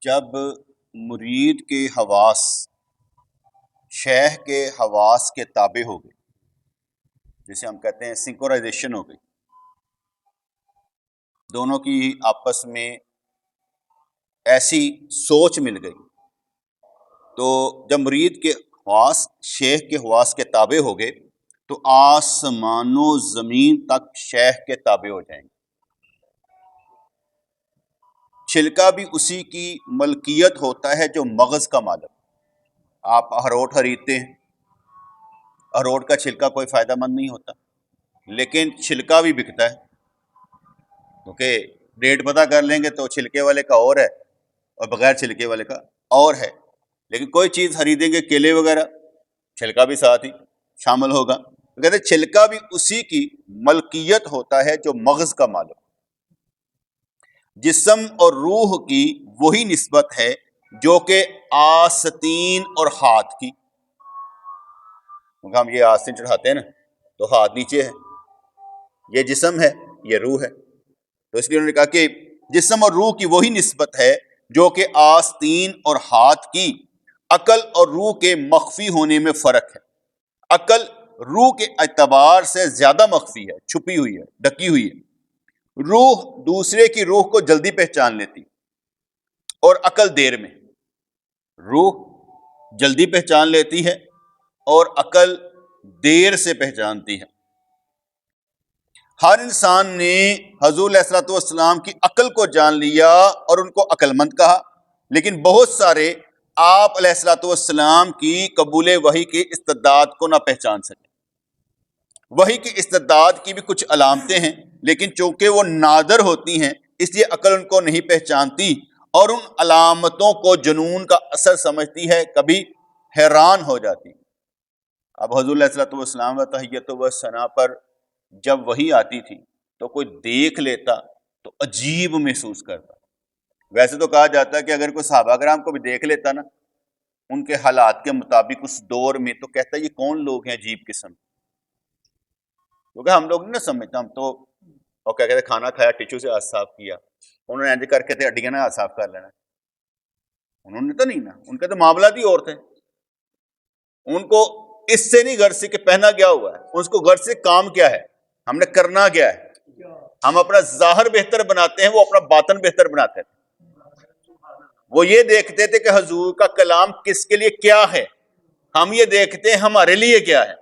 جب مرید کے حواس شیخ کے حواس کے تابع ہو گئے، جسے ہم کہتے ہیں سنکرونائزیشن ہو گئی، دونوں کی آپس میں ایسی سوچ مل گئی، تو جب مرید کے حواس شیخ کے حواس کے تابع ہو گئے تو آسمان و زمین تک شیخ کے تابع ہو جائیں گے۔ چھلکا بھی اسی کی ملکیت ہوتا ہے جو مغز کا مالک۔ آپ اخروٹ خریدتے ہیں، اخروٹ کا چھلکا کوئی فائدہ مند نہیں ہوتا، لیکن چھلکا بھی بکتا ہے، کیونکہ ریٹ پتہ کر لیں گے تو چھلکے والے کا اور ہے اور بغیر چھلکے والے کا اور ہے۔ لیکن کوئی چیز خریدیں گے، کیلے وغیرہ، چھلکا بھی ساتھ ہی شامل ہوگا، تو کہتے ہیں چھلکا بھی اسی کی ملکیت ہوتا ہے جو مغز کا مالک۔ جسم اور روح کی وہی نسبت ہے جو کہ آستین اور ہاتھ کی، کیونکہ ہم یہ آستین چڑھاتے ہیں نا تو ہاتھ نیچے ہے، یہ جسم ہے، یہ روح ہے، تو اس لیے انہوں نے کہا کہ جسم اور روح کی وہی نسبت ہے جو کہ آستین اور ہاتھ کی۔ عقل اور روح کے مخفی ہونے میں فرق ہے۔ عقل روح کے اعتبار سے زیادہ مخفی ہے، چھپی ہوئی ہے، ڈکی ہوئی ہے۔ روح دوسرے کی روح کو جلدی پہچان لیتی اور عقل دیر میں۔ روح جلدی پہچان لیتی ہے اور عقل دیر سے پہچانتی ہے۔ ہر انسان نے حضور علیہ الصلوۃ والسلام کی عقل کو جان لیا اور ان کو عقل مند کہا، لیکن بہت سارے آپ علیہ الصلوۃ والسلام کی قبول وحی کی استعداد کو نہ پہچان سکے۔ وحی کی استعداد کی بھی کچھ علامتیں ہیں، لیکن چونکہ وہ نادر ہوتی ہیں اس لیے عقل ان کو نہیں پہچانتی اور ان علامتوں کو جنون کا اثر سمجھتی ہے، کبھی حیران ہو جاتی۔ اب حضور علیہ الصلوۃ والسلام و تحیت و ثنا پر جب وحی آتی تھی تو کوئی دیکھ لیتا تو عجیب محسوس کرتا۔ ویسے تو کہا جاتا ہے کہ اگر کوئی صحابہ کرام کو بھی دیکھ لیتا نا ان کے حالات کے مطابق اس دور میں، تو کہتا یہ کون لوگ ہیں عجیب قسم، کیونکہ ہم لوگ نہیں نہ سمجھتے، ہم تو اور کیا کہتے کھانا کھایا ٹیشو سے ہاتھ صاف کیا، انہوں نے ایسے کر کے ہڈیاں نہ ہاتھ صاف کر لینا، انہوں نے تو نہیں نا، ان کے تو معاملات ہی اور تھے۔ ان کو اس سے نہیں غرض سے کہ پہنا کیا ہوا ہے، اس کو غرض سے کام کیا ہے، ہم نے کرنا کیا ہے۔ ہم اپنا ظاہر بہتر بناتے ہیں، وہ اپنا باطن بہتر بناتے ہیں۔ وہ یہ دیکھتے تھے کہ حضور کا کلام کس کے لیے کیا ہے، ہم یہ دیکھتے ہیں ہمارے لیے کیا ہے۔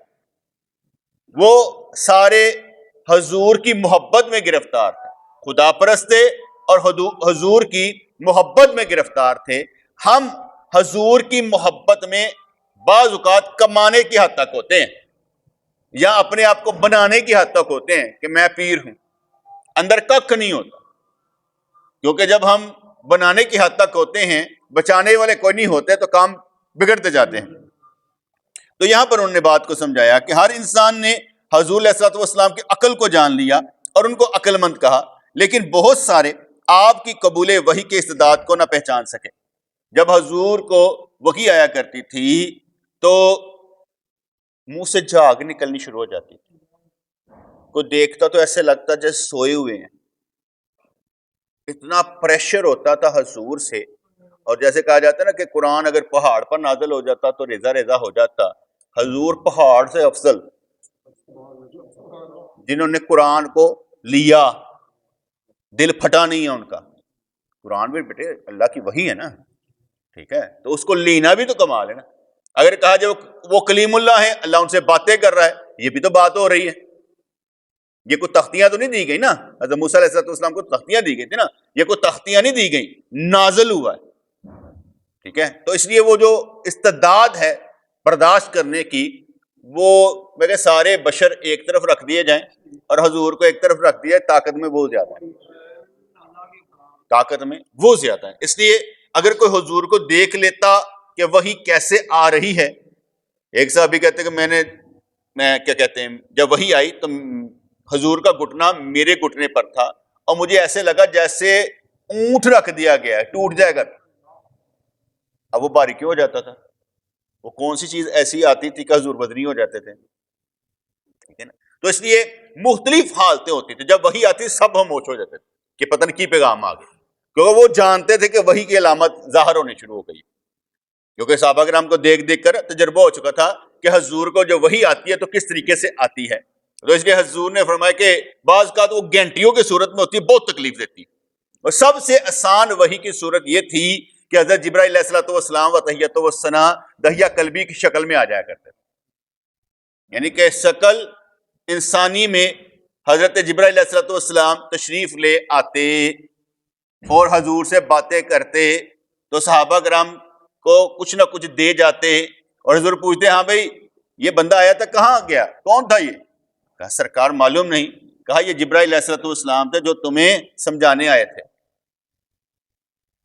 وہ سارے حضور کی محبت میں گرفتار تھے، خدا پرست تھے اور حضور کی محبت میں گرفتار تھے۔ ہم حضور کی محبت میں بعض اوقات کمانے کی حد تک ہوتے ہیں یا اپنے آپ کو بنانے کی حد تک ہوتے ہیں کہ میں پیر ہوں، اندر ککھ نہیں ہوتا، کیونکہ جب ہم بنانے کی حد تک ہوتے ہیں، بچانے والے کوئی نہیں ہوتے تو کام بگڑتے جاتے ہیں۔ تو یہاں پر انہوں نے بات کو سمجھایا کہ ہر انسان نے حضور علیہ الصلوۃ والسلام کی عقل کو جان لیا اور ان کو عقل مند کہا، لیکن بہت سارے آپ کی قبول وحی کے استعداد کو نہ پہچان سکے۔ جب حضور کو وحی آیا کرتی تھی تو منہ سے جھاگ نکلنی شروع ہو جاتی تھی، کوئی دیکھتا تو ایسے لگتا جیسے سوئے ہوئے ہیں، اتنا پریشر ہوتا تھا حضور سے۔ اور جیسے کہا جاتا ہے نا کہ قرآن اگر پہاڑ پر نازل ہو جاتا تو ریزہ ریزہ ہو جاتا، حضور پہاڑ سے افضل، جنہوں نے قرآن کو لیا، دل پھٹا نہیں ہے ان کا۔ قرآن بھی بیٹے اللہ کی وحی ہے نا، ٹھیک ہے، تو اس کو لینا بھی تو کمال ہے نا۔ اگر کہا جائے وہ کلیم اللہ ہے، اللہ ان سے باتیں کر رہا ہے، یہ بھی تو بات ہو رہی ہے۔ یہ کوئی تختیاں تو نہیں دی گئی نا، حضرت موسیٰ علیہ السلام کو تختیاں دی گئی تھی نا، یہ کوئی تختیاں نہیں دی گئی، نازل ہوا ہے، ٹھیک ہے۔ تو اس لیے وہ جو استعداد ہے برداشت کرنے کی، وہ میرے سارے بشر ایک طرف رکھ دیے جائیں اور حضور کو ایک طرف رکھ دیا، طاقت میں وہ زیادہ ہے، طاقت میں وہ زیادہ ہے۔ اس لیے اگر کوئی حضور کو دیکھ لیتا کہ وحی کیسے آ رہی ہے، ایک صحابی کہتے کہ میں کیا کہتے ہیں جب وحی آئی تو حضور کا گھٹنا میرے گھٹنے پر تھا اور مجھے ایسے لگا جیسے اونٹ رکھ دیا گیا ہے، ٹوٹ جائے گا۔ اب وہ بھاری کیوں ہو جاتا تھا؟ وہ کون سی چیز ایسی آتی تھی کہ حضور بدنی ہو جاتے تھے، ٹھیک ہے نا۔ تو اس لیے مختلف حالتیں ہوتی تھی، جب وحی آتی سب ہم ہوش ہو جاتے تھے کہ پتہ نہیں کی پیغام آ گیا، کیونکہ وہ جانتے تھے کہ وحی کی علامت ظاہر ہونے شروع ہو گئی، کیونکہ صحابہ کرام کو دیکھ دیکھ کر تجربہ ہو چکا تھا کہ حضور کو جو وحی آتی ہے تو کس طریقے سے آتی ہے. تو اس لیے حضور نے فرمایا کہ بعض کا تو وہ گھنٹیوں کی صورت میں ہوتی ہے، بہت تکلیف دیتی ہے، اور سب سے آسان وحی کی صورت یہ تھی کہ حضرت جبرائیل علیہ الصلوۃ والسلام و تحیۃ و ثنا دحیہ قلبی کی شکل میں آ جایا کرتے تھے، یعنی کہ شکل انسانی میں حضرت جبرائیل علیہ الصلوۃ والسلام تشریف لے آتے اور حضور سے باتیں کرتے، تو صحابہ کرام کو کچھ نہ کچھ دے جاتے، اور حضور پوچھتے ہاں بھائی یہ بندہ آیا تھا کہاں گیا، کون تھا یہ؟ کہا سرکار معلوم نہیں. کہا یہ جبرائیل علیہ الصلوۃ والسلام تھے جو تمہیں سمجھانے آئے تھے.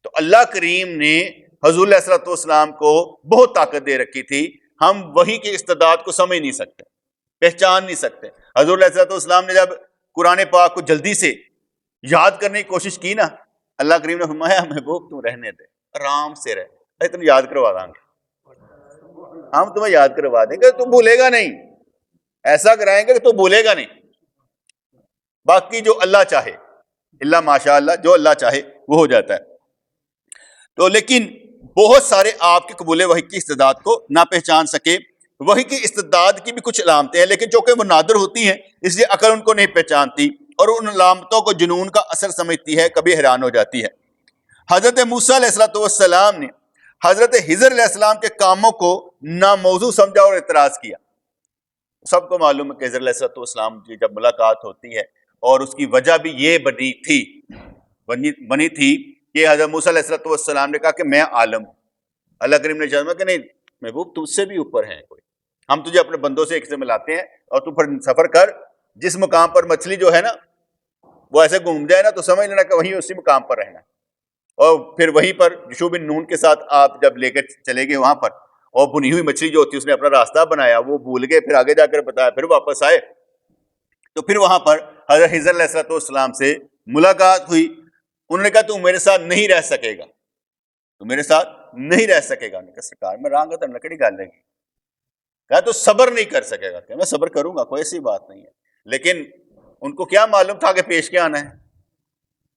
تو اللہ کریم نے حضور علیہ الصلوۃ والسلام کو بہت طاقت دے رکھی تھی، ہم وحی کی استعداد کو سمجھ نہیں سکتے، پہچان نہیں سکتے. حضور علیہ الصلوۃ والسلام نے جب قرآن پاک کو جلدی سے یاد کرنے کی کوشش کی نا، اللہ کریم نے فرمایا محبوب تم رہنے دے، آرام سے رہ، تم یاد کروا دیں گے، ہم تمہیں یاد کروا دیں گے، تم بھولے گا نہیں، ایسا کرائیں گے کہ تو بھولے گا نہیں. باقی جو اللہ چاہے، اللہ ماشاء اللہ، جو اللہ چاہے وہ ہو جاتا ہے. تو لیکن بہت سارے آپ کے قبول وحی کی استعداد کو نہ پہچان سکے. وحی کی استعداد کی بھی کچھ علامتیں ہیں، لیکن چونکہ وہ نادر ہوتی ہیں اس لیے عقل ان کو نہیں پہچانتی، اور ان علامتوں کو جنون کا اثر سمجھتی ہے، کبھی حیران ہو جاتی ہے. حضرت موسیٰ علیہ الصلوۃ والسلام نے حضرت خضر علیہ السلام کے کاموں کو ناموضوع سمجھا اور اعتراض کیا. سب کو معلوم ہے کہ خضر علیہ الصلوۃ والسلام کی جب ملاقات ہوتی ہے، اور اس کی وجہ بھی یہ بنی تھی کہ حضرت موسیٰ علیہ الصلوۃ والسلام نے کہا کہ میں عالم ہوں. اللہ کریم نے فرمایا کہ نہیں محبوب تم سے بھی اوپر ہیں کوئی، ہم تجھے اپنے بندوں سے ایک سے ملاتے ہیں، اور تو پھر سفر کر، جس مقام پر مچھلی جو ہے نا وہ ایسے گھوم جائے نا تو سمجھ لینا کہ وہیں اسی مقام پر رہنا. اور پھر وہیں پر یشوع بن نون کے ساتھ آپ جب لے کر چلے گئے وہاں پر، اور بنی ہوئی مچھلی جو ہوتی ہے اس نے اپنا راستہ بنایا، وہ بھول گئے، پھر آگے جا کر بتایا، پھر واپس آئے، تو پھر وہاں پر حضرت خضر علیہ الصلوۃ والسلام سے ملاقات ہوئی. انہوں نے کہا تو میرے ساتھ نہیں رہ سکے گا، تو میرے ساتھ نہیں رہ سکے گا. کہا سرکار میں رہوں گا تو لکڑی گال لے گی. کہا تو صبر نہیں کر سکے گا. کہ میں صبر کروں گا، کوئی ایسی بات نہیں ہے. لیکن ان کو کیا معلوم تھا کہ پیش کیا آنا ہے.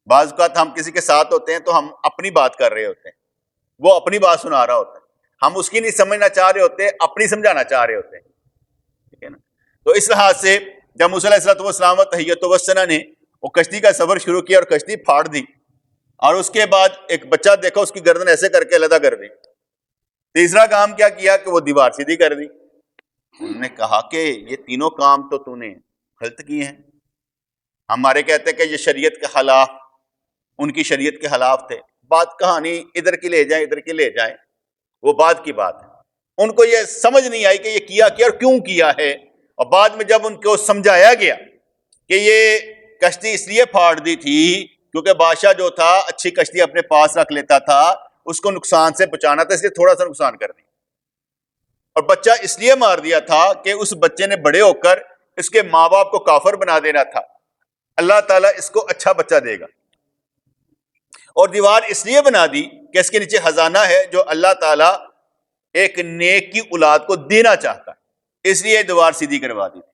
بعض اوقات ہم کسی کے ساتھ ہوتے ہیں تو ہم اپنی بات کر رہے ہوتے ہیں، وہ اپنی بات سنا رہا ہوتا ہے، ہم اس کی نہیں سمجھنا چاہ رہے ہوتے، اپنی سمجھانا چاہ رہے ہوتے ہیں، ٹھیک ہے نا. تو اس لحاظ سے جب موسیٰ علیہ الصلوۃ والسلام و تحیۃ و ثنا نے وہ کشتی کا سفر شروع کیا اور کشتی پھاڑ دی، اور اس کے بعد ایک بچہ دیکھا اس کی گردن ایسے کر کے علیحدہ کر دی. تیسرا کام کیا کیا کہ وہ دیوار سیدھی کر دی. انہوں نے کہا کہ یہ تینوں کام تو نے غلط کیے ہیں. ہمارے کہتے ہیں کہ یہ شریعت کے خلاف، ان کی شریعت کے خلاف تھے. بات کہانی ادھر کی لے جائیں ادھر کی لے جائیں، وہ بات کی بات ہے. ان کو یہ سمجھ نہیں آئی کہ یہ کیا اور کیوں کیا ہے. اور بعد میں جب ان کو سمجھایا گیا کہ یہ کشتی اس لیے پھاڑ دی تھی کیونکہ بادشاہ جو تھا اچھی کشتی اپنے پاس رکھ لیتا تھا، اس کو نقصان سے بچانا تھا، اس لیے تھوڑا سا نقصان کر دیا. اور بچہ اس لیے مار دیا تھا کہ اس بچے نے بڑے ہو کر اس کے ماں باپ کو کافر بنا دینا تھا. اللہ تعالیٰ اس کو اچھا بچہ دے گا. اور دیوار اس لیے بنا دی کہ اس کے نیچے خزانہ ہے جو اللہ تعالیٰ ایک نیک کی اولاد کو دینا چاہتا ہے، اس لیے دیوار سیدھی کروا دی تھی.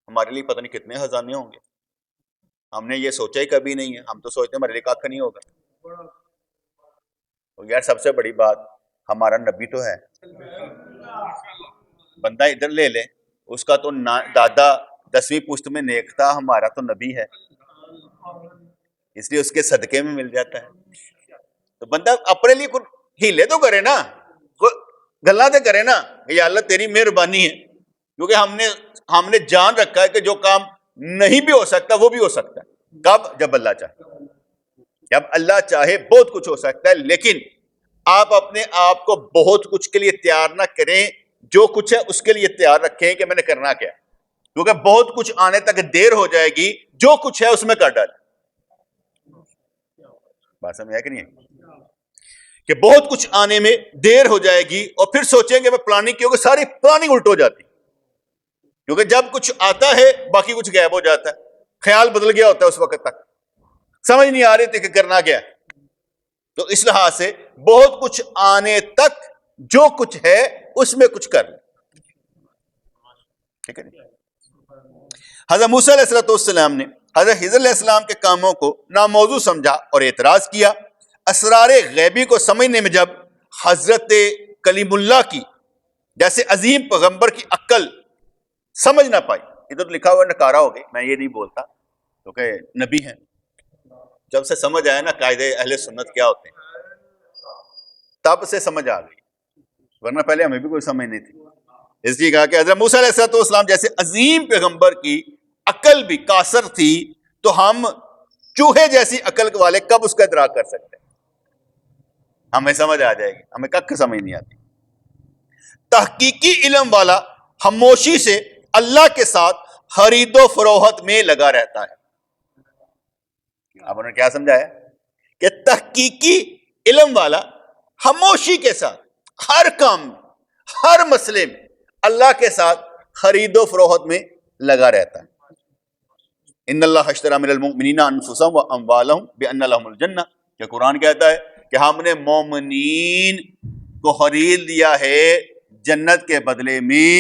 ہمارے لیے پتہ نہیں کتنے خزانے ہوں گے، ہم نے یہ سوچا ہی کبھی نہیں ہے. ہم تو سوچتے ہیں ہمارے لیے کاکھ نہیں ہوگا. تو یار سب سے بڑی بات ہمارا نبی تو ہے. بندہ ادھر لے لے، اس کا تو دادا 10ویں پشت میں نیک تھا، ہمارا تو نبی ہے، اس لیے اس کے صدقے میں مل جاتا ہے. تو بندہ اپنے لیے کچھ ہیلے تو کرے نا، گلا تو کرے نا، یا اللہ تیری مہربانی ہے. کیونکہ ہم نے جان رکھا ہے کہ جو کام نہیں بھی ہو سکتا وہ بھی ہو سکتا ہے. کب؟ جب اللہ چاہے. جب اللہ چاہے بہت کچھ ہو سکتا ہے. لیکن آپ اپنے آپ کو بہت کچھ کے لیے تیار نہ کریں، جو کچھ ہے اس کے لیے تیار رکھیں کہ میں نے کرنا کیا. کیونکہ بہت کچھ آنے تک دیر ہو جائے گی، جو کچھ ہے اس میں کر ڈالیں. بات سمجھ آیا کہ نہیں ہے؟ کہ بہت کچھ آنے میں دیر ہو جائے گی اور پھر سوچیں گے میں پلاننگ کی ہوگی، ساری پلاننگ الٹ ہو جاتی. کیونکہ جب کچھ آتا ہے باقی کچھ غائب ہو جاتا ہے، خیال بدل گیا ہوتا ہے، اس وقت تک سمجھ نہیں آ رہی تھی کہ کرنا کیا. تو اس لحاظ سے بہت کچھ آنے تک جو کچھ ہے اس میں کچھ کر لیں. ٹھیک ہے. حضرت موسیٰ علیہ السلام نے حضرت خضر علیہ السلام کے کاموں کو ناموضوع سمجھا اور اعتراض کیا۔ اسرار غیبی کو سمجھنے میں جب حضرت کلیم اللہ کی جیسے عظیم پیغمبر کی عقل سمجھ نہ پائی، ادھر لکھا ہوا نکارا ہو گئی، میں یہ نہیں بولتا کیونکہ نبی ہیں، جب سے سمجھ آیا نا قاعدے اہل سنت کیا ہوتے ہیں تب سے سمجھ آ گئی، ورنہ پہلے ہمیں بھی کوئی سمجھ نہیں تھی۔ اس لیے کہا کہ حضرت موسیٰ علیہ السلام جیسے عظیم پیغمبر کی عقل بھی قاصر تھی تو ہم چوہے جیسی عقل والے کب اس کا ادراک کر سکتے ہیں؟ ہمیں سمجھ آ جائے گی، ہمیں کک سمجھ نہیں آتی۔ تحقیقی علم والا خاموشی سے اللہ کے ساتھ خرید و فروخت میں لگا رہتا ہے۔ آپ نے کیا سمجھایا کہ تحقیقی علم والا خاموشی کے ساتھ ہر کام ہر مسئلے میں اللہ کے ساتھ خرید و فروخت میں لگا رہتا ہے۔ ان اللہ اشتری من المؤمنین انفسهم واموالهم بان لهم الجنہ، کہ قرآن کہتا ہے کہ ہم نے مومنین کو خرید لیا ہے جنت کے بدلے میں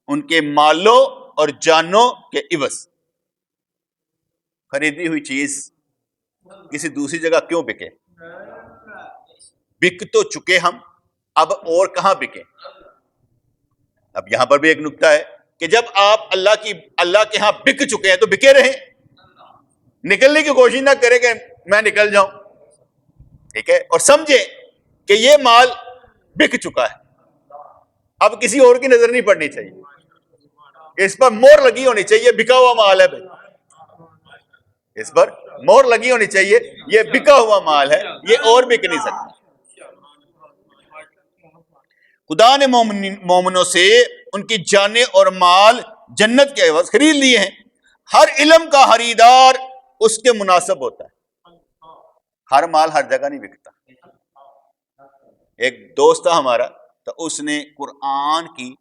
ان کے مالوں اور جانوں کے عوض۔ خریدی ہوئی چیز کسی دوسری جگہ کیوں بکے؟ بک تو چکے ہم، اب اور کہاں بکے؟ اب یہاں پر بھی ایک نکتہ ہے کہ جب آپ اللہ کے ہاں بک چکے ہیں تو بکے رہیں، نکلنے کی کوشش نہ کریں کہ میں نکل جاؤں، ٹھیک ہے، اور سمجھیں کہ یہ مال بک چکا ہے، اب کسی اور کی نظر نہیں پڑنی چاہیے، اس پر مہر لگی ہونی چاہیے، بکا ہوا مال ہے بھائی، اس پر مہر لگی ہونی چاہیے، یہ بکا ہوا مال ہے، یہ اور بک نہیں سکتا۔ خدا نے مومنوں سے ان کی جانیں اور مال جنت کے عوض خرید لیے ہیں۔ ہر علم کا خریدار اس کے مناسب ہوتا ہے، ہر مال ہر جگہ نہیں بکتا۔ ایک دوست تھا ہمارا تو اس نے قرآن کی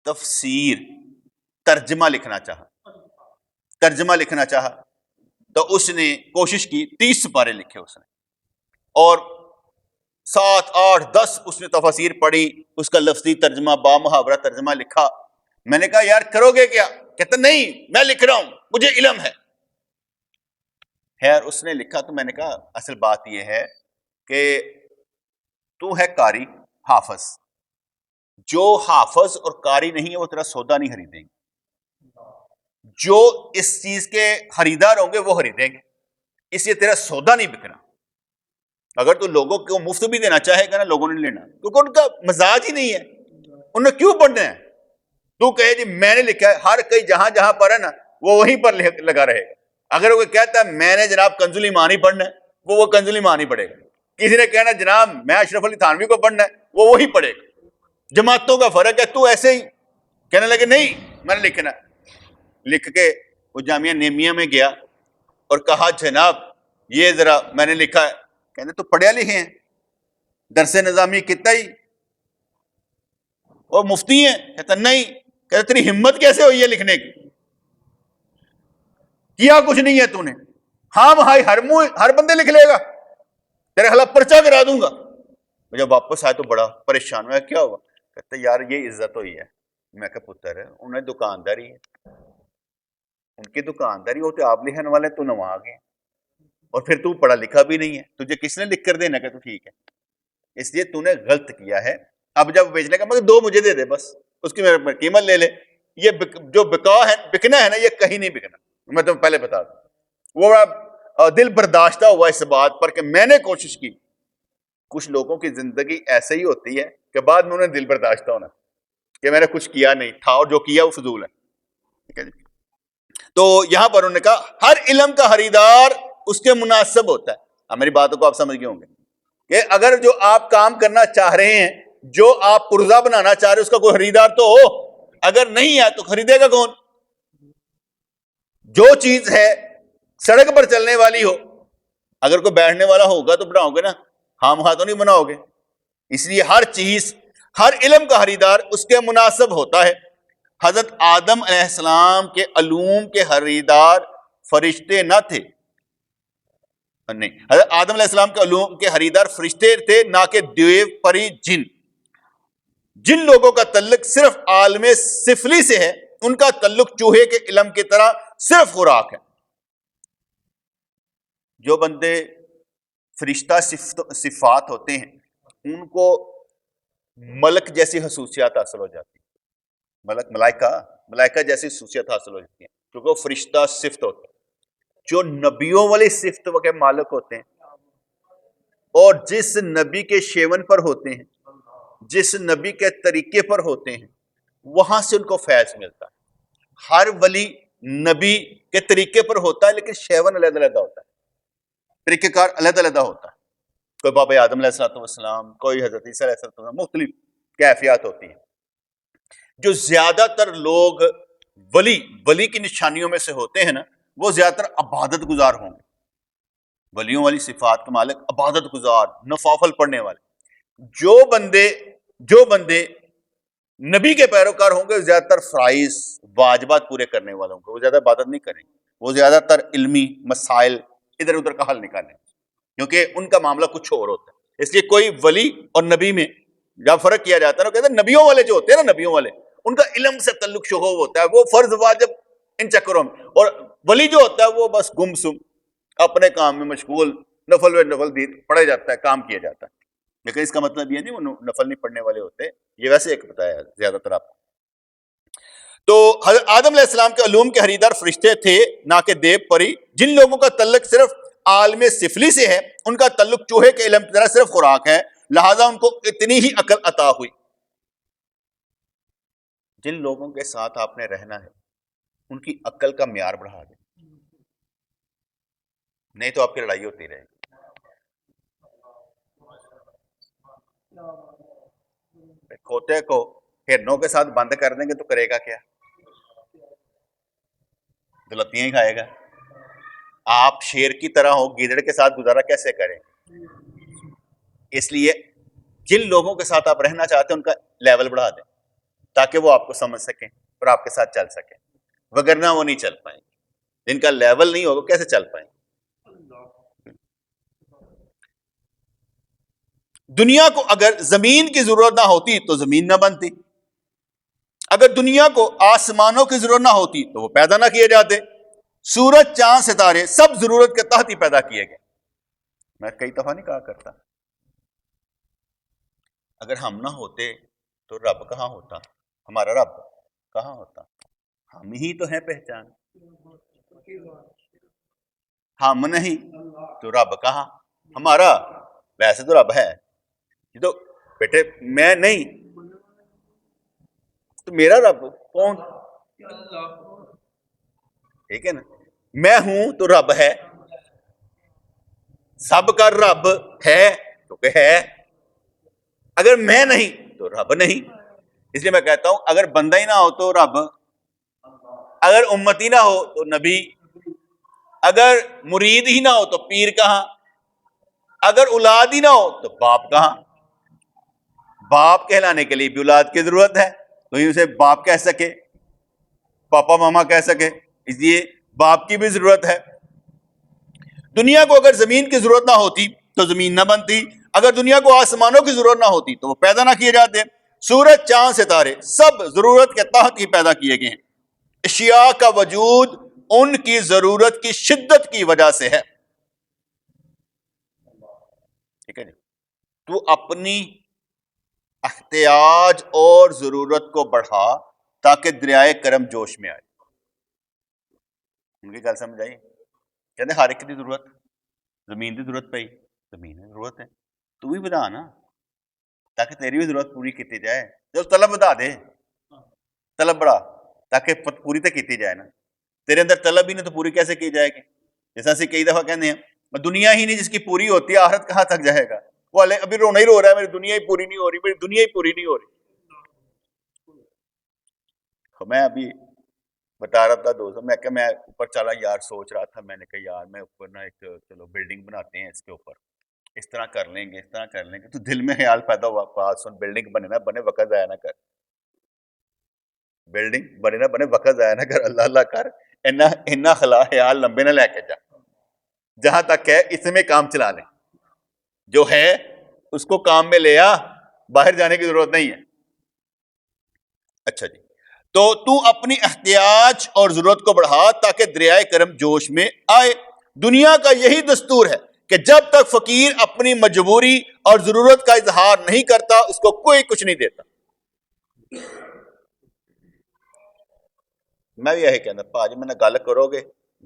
تفسیر ترجمہ لکھنا چاہا تو اس نے کوشش کی، 30 سپارے لکھے اس نے، اور 7 8 10 اس نے تفاسیر پڑھی، اس کا لفظی ترجمہ با محاورہ ترجمہ لکھا۔ میں نے کہا یار کرو گے کیا؟ کہتا نہیں میں لکھ رہا ہوں، مجھے علم ہے۔ خیر اس نے لکھا تو میں نے کہا اصل بات یہ ہے کہ تو ہے قاری حافظ، جو حافظ اور قاری نہیں ہے وہ تیرا سودا نہیں خریدیں گے، جو اس چیز کے خریدار ہوں گے وہ خریدیں گے، اس لیے تیرا سودا نہیں بکنا۔ اگر تو لوگوں کو مفت بھی دینا چاہے گا نا، لوگوں نے لینا، کیونکہ ان کا مزاج ہی نہیں ہے، انہوں نے کیوں پڑھنا ہے؟ تو کہے جی میں نے لکھا ہے، ہر کئی جہاں جہاں پر ہے نا وہ وہیں پر لگا رہے گا۔ اگر وہ کہتا ہے میں نے جناب کنز الایمان ہی پڑھنا ہے، وہ کنز الایمان ہی پڑھے گا۔ کسی نے کہنا جناب میں اشرف علی تھانوی کو پڑھنا ہے، وہ وہی پڑھے گا۔ جماعتوں کا فرق ہے، تو ایسے ہی کہنے لگے نہیں میں نے لکھنا۔ لکھ کے وہ جامعہ نعمیہ میں گیا اور کہا جناب یہ ذرا میں نے لکھا ہے۔ کہنے تو پڑھیا لکھے ہیں، درس نظامی کتنا ہی اور مفتی ہیں؟ کہتا نہیں۔ کہتا تیری ہمت کیسے ہوئی ہے لکھنے کی؟ کیا کچھ نہیں ہے تو نے؟ ہاں بھائی ہر بندے لکھ لے گا، تیرے خلاف پرچہ کرا دوں گا۔ جب واپس آئے تو بڑا پریشان ہوا، کیا ہوا؟ کہتا یار یہ عزت ہوئی ہے۔ میں کہا پتر ہے انہیں دکانداری ہے، ان کی دکانداری ہوتے آپ لکھنے والے، تو نہ وہاں گئے، اور پھر تو پڑھا لکھا بھی نہیں ہے، تجھے کس نے لکھ کر دینا کہ تو ٹھیک ہے، اس لیے تو نے غلط کیا ہے۔ اب جب بیچنے کا مگر 2 مجھے دے دے، بس اس کی میرے قیمت لے لے۔ یہ جو بکنا ہے نا یہ کہیں نہیں بکنا، میں تمہیں پہلے بتا دوں۔ وہ دل برداشتہ ہوا اس بات پر کہ میں نے کوشش کی۔ کچھ لوگوں کی زندگی ایسے ہی ہوتی ہے کہ بعد میں انہیں دل برداشتہ ہونا کہ میں نے کچھ کیا نہیں تھا اور جو کیا وہ فضول ہے، ٹھیک ہے جی۔ تو یہاں پر انہوں نے کہا ہر علم کا خریدار اس کے مناسب ہوتا ہے۔ اب میری باتوں کو آپ سمجھ گئے ہوں گے کہ اگر جو آپ کام کرنا چاہ رہے ہیں، جو آپ پرزہ بنانا چاہ رہے ہیں، اس کا کوئی خریدار تو ہو، اگر نہیں ہے تو خریدے گا کون؟ جو چیز ہے سڑک پر چلنے والی ہو، اگر کوئی بیٹھنے والا ہوگا تو بناؤ گے نا، ہم ہاں تو نہیں بناؤ گے۔ اس لیے ہر چیز ہر علم کا خریدار اس کے مناسب ہوتا ہے۔ حضرت آدم علیہ السلام کے علوم کے خریدار فرشتے نہ تھے، نہیں، حضرت آدم علیہ السلام کے علوم کے خریدار فرشتے تھے، نہ کہ دیو پری جن۔ جن لوگوں کا تعلق صرف عالم سفلی سے ہے، ان کا تعلق چوہے کے علم کی طرح صرف خوراک ہے۔ جو بندے فرشتہ صفات ہوتے ہیں ان کو ملک جیسی خصوصیات حاصل ہو جاتی ہیں، ملائکہ جیسی خصوصیت حاصل ہو جاتی ہیں کیونکہ وہ فرشتہ صفت ہوتے ہیں۔ جو نبیوں والی صفت کے مالک ہوتے ہیں اور جس نبی کے شیون پر ہوتے ہیں، جس نبی کے طریقے پر ہوتے ہیں، وہاں سے ان کو فیض ملتا ہے۔ ہر ولی نبی کے طریقے پر ہوتا ہے لیکن شیون علیحدہ علیحدہ ہوتا ہے، طریقہ کار علیحدہ علیحدہ ہوتا ہے۔ کوئی باب آدم علیہ السلام، کوئی حضرت عیسیٰ علیہ السلام، مختلف کیفیات ہوتی ہیں۔ جو زیادہ تر لوگ ولی کی نشانیوں میں سے ہوتے ہیں نا، وہ زیادہ تر عبادت گزار ہوں گے۔ ولیوں والی صفات کے مالک عبادت گزار، نوافل پڑھنے والے۔ جو بندے نبی کے پیروکار ہوں گے زیادہ تر فرائض واجبات پورے کرنے والے ہوں گے، وہ زیادہ عبادت نہیں کریں گے، وہ زیادہ تر علمی مسائل ادھر ادھر کا حل نکالیں گے کیونکہ ان کا معاملہ کچھ اور ہوتا ہے۔ اس لیے کوئی ولی اور نبی میں جب فرق کیا جاتا ہے نا، کہتے ہیں نبیوں والے جو ہوتے ہیں نا، نبیوں والے ان کا علم سے تعلق شغوف ہوتا ہے، وہ فرض واجب ان چکروں میں، اور ولی جو ہوتا ہے وہ بس گمسم اپنے کام میں مشغول، نفل پڑھا جاتا ہے، کام کیا جاتا ہے۔ لیکن اس کا مطلب یہ نہیں وہ نفل نہیں پڑھنے والے ہوتے، یہ ویسے ایک بتایا زیادہ تر آپ کو۔ تو حضرت آدم علیہ السلام کے علوم کے خریدار فرشتے تھے، نہ کہ دیو پری۔ جن لوگوں کا تعلق صرف عالم سفلی سے ہے، ان کا تعلق چوہے کے علم کی طرح صرف خوراک ہے، لہذا ان کو اتنی ہی عقل عطا ہوئی۔ جن لوگوں کے ساتھ آپ نے رہنا ہے ان کی عقل کا معیار بڑھا دیں، نہیں تو آپ کی لڑائی ہوتی رہے گی۔ کھوتے کو ہرنوں کے ساتھ بند کر دیں گے تو کرے گا کیا؟ دلتیاں ہی کھائے گا۔ آپ شیر کی طرح ہو، گیدڑ کے ساتھ گزارا کیسے کریں؟ اس لیے جن لوگوں کے ساتھ آپ رہنا چاہتے ہیں ان کا لیول بڑھا دیں تاکہ وہ آپ کو سمجھ سکیں اور آپ کے ساتھ چل سکیں، وگرنہ وہ نہیں چل پائیں گے۔ جن کا لیول نہیں ہوگا کیسے چل پائیں گے؟ دنیا کو اگر زمین کی ضرورت نہ ہوتی تو زمین نہ بنتی، اگر دنیا کو آسمانوں کی ضرورت نہ ہوتی تو وہ پیدا نہ کیے جاتے۔ سورج، چاند، ستارے سب ضرورت کے تحت ہی پیدا کیے گئے۔ میں کئی دفعہ نہیں کہا کرتا اگر ہم نہ ہوتے تو رب کہاں ہوتا؟ ہمارا رب کہاں ہوتا؟ ہم ہی تو ہیں پہچان۔ ہم نہیں تو رب کہاں؟ ہمارا ویسے تو رب ہے، یہ تو بیٹے میں نہیں تو میرا رب کون؟ ٹھیک ہے نا، میں ہوں تو رب ہے، سب کا رب ہے تو کہ ہے، اگر میں نہیں تو رب نہیں۔ اس لیے میں کہتا ہوں اگر بندہ ہی نہ ہو تو رب، اگر امتی نہ ہو تو نبی، اگر مرید ہی نہ ہو تو پیر کہاں، اگر اولاد ہی نہ ہو تو باپ کہاں؟ باپ کہلانے کے لیے بھی اولاد کی ضرورت ہے، کوئی اسے باپ کہہ سکے، پاپا ماما کہہ سکے، اس لیے باپ کی بھی ضرورت ہے۔ دنیا کو اگر زمین کی ضرورت نہ ہوتی تو زمین نہ بنتی، اگر دنیا کو آسمانوں کی ضرورت نہ ہوتی تو وہ پیدا نہ کیے جاتے۔ سورج، چاند، ستارے سب ضرورت کے تحت ہی پیدا کیے گئے ہیں۔ اشیاء کا وجود ان کی ضرورت کی شدت کی وجہ سے ہے۔ ٹھیک ہے جی، تو اپنی احتیاج اور ضرورت کو بڑھا تاکہ دریائے کرم جوش میں آئے۔ ان کی گل سمجھ آئی؟ کہتے ہر ایک کی ضرورت، زمین کی ضرورت پئی، زمین کی ضرورت ہے، تو بھی بدا نا تاکہ تیری بھی ضرورت پوری کی جائے۔ جب طلب بتا دے، طلب بڑھا تاکہ پوری تو کی جائے نا۔ تیرے اندر طلب ہی نہیں تو پوری کیسے کی جائے گی؟ جیسا اسی کئی دفعہ کہتے ہیں دنیا ہی نہیں جس کی پوری ہوتی ہے آخرت کہاں تک جائے گا؟ وہ ابھی رونا ہی رو رہا ہے، میری دنیا ہی پوری نہیں ہو رہی، میری دنیا ہی پوری نہیں ہو رہی۔ میں ابھی بتا رہا تھا دوستوں، میں کہ میں اوپر چلا یار، سوچ رہا تھا، میں نے کہا یار میں اوپر نا ایک چلو بلڈنگ بناتے ہیں، اس کے اوپر اس طرح کر لیں گے، اس طرح کر لیں گے۔ تو دل میں خیال پیدا ہوا، بات سن، بلڈنگ بنے نہ بنے وقت ضائع نہ کر، بلڈنگ بنے نہ بنے وقت ضائع نہ کر، اللہ اللہ کر، اتنا خیال لمبے نہ لے کے جا، جہاں تک ہے اس میں کام چلا لیں، جو ہے اس کو کام میں لے آ، باہر جانے کی ضرورت نہیں ہے۔ اچھا جی، تو اپنی احتیاج اور ضرورت کو بڑھا تاکہ دریائے کرم جوش میں آئے۔ دنیا کا یہی دستور ہے کہ جب تک فقیر اپنی مجبوری اور ضرورت کا اظہار نہیں کرتا اس کو کوئی کچھ نہیں دیتا. میں بھی یہی کہنا پاجی میں گل کرو گے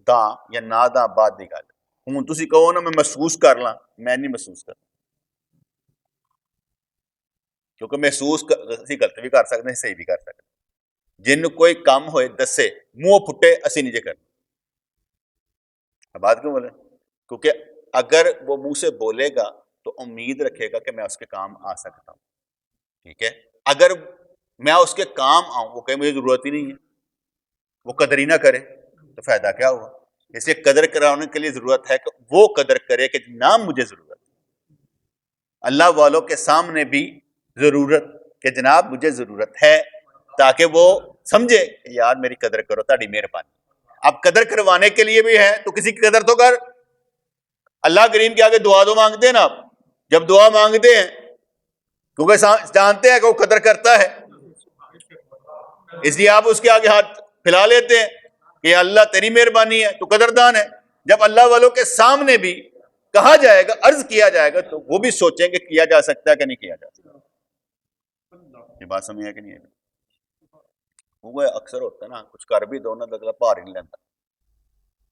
داں یا نہ داں بعد دی گل ہوں تسی کہو نا میں محسوس کر لاں میں نہیں محسوس کرنا کیونکہ محسوس اسی غلط بھی کر سکتے صحیح بھی کر سکتے جن کوئی کام ہوئے دسے منہ پھٹے اسی نہیں جے کرنا بات کیوں بولے کیونکہ اگر وہ منہ سے بولے گا تو امید رکھے گا کہ میں اس کے کام آ سکتا ہوں. ٹھیک ہے اگر میں اس کے کام آؤں وہ کہے مجھے ضرورت ہی نہیں ہے وہ قدر ہی نہ کرے تو فائدہ کیا ہوا. اس لیے قدر کرانے کے لیے ضرورت ہے کہ وہ قدر کرے کہ جناب مجھے ضرورت ہے. اللہ والوں کے سامنے بھی ضرورت کہ جناب مجھے ضرورت ہے تاکہ وہ سمجھے کہ یار میری قدر کرو تاڑی مہربانی. اب قدر کروانے کے لیے بھی ہے تو کسی کی قدر تو کر. اللہ کریم کے آگے دعا دو مانگتے ہیں نا آپ جب دعا مانگتے ہیں کیونکہ جانتے ہیں کہ وہ قدر کرتا ہے اس لیے آپ اس کے آگے ہاتھ پھیلا لیتے ہیں کہ اللہ تیری مہربانی ہے تو قدردان ہے. جب اللہ والوں کے سامنے بھی کہا جائے گا عرض کیا جائے گا تو وہ بھی سوچیں کہ کیا جا سکتا ہے کہ نہیں کیا جا سکتا. یہ بات سمجھ ہے کہ نہیں ہے. وہ اکثر ہوتا ہے نا کچھ کر بھی دو نا اگلا بھار ہی نہیں لینا